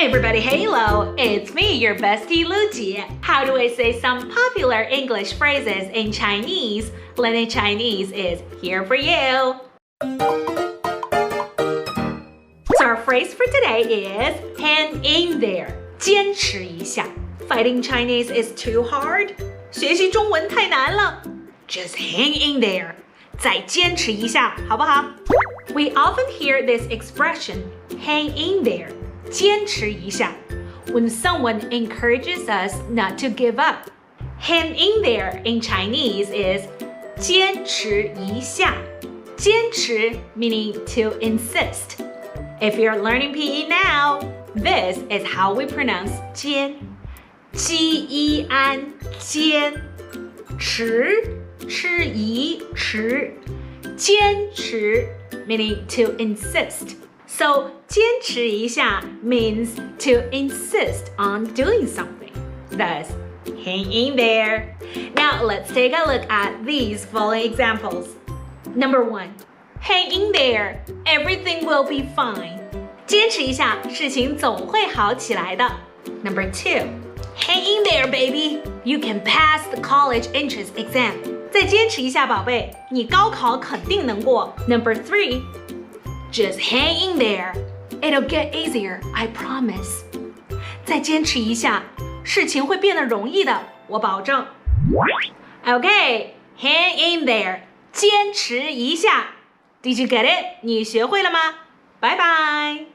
Everybody, hello! It's me, your bestie Luji. How do I say some popular English phrases in Chinese? Linnet Chinese is here for you. So our phrase for today is hang in there. 坚持一下. Fighting Chinese is too hard? 学习中文太难了? Just hang in there. 再坚持一下，好不好? We often hear this expression, hang in there. 坚持一下 when someone encourages us not to give up. Hang in there in Chinese is 坚持一下. 坚持 meaning to insist. If you're learning PE now, this is how we pronounce 坚. jiān 坚持吃一持坚持 meaning to insist. So 坚持一下 means to insist on doing something. Thus, hang in there. Now let's take a look at these following examples. Number 1, hang in there. Everything will be fine. 坚持一下，事情总会好起来的。Number 2, hang in there, baby. You can pass the college entrance exam. 再坚持一下，宝贝，你高考肯定能过。Number 3, just hang in there. It'll get easier, I promise. 再坚持一下，事情会变得容易的，我保证。Okay, hang in there. 坚持一下。Did you get it? 你学会了吗？拜拜。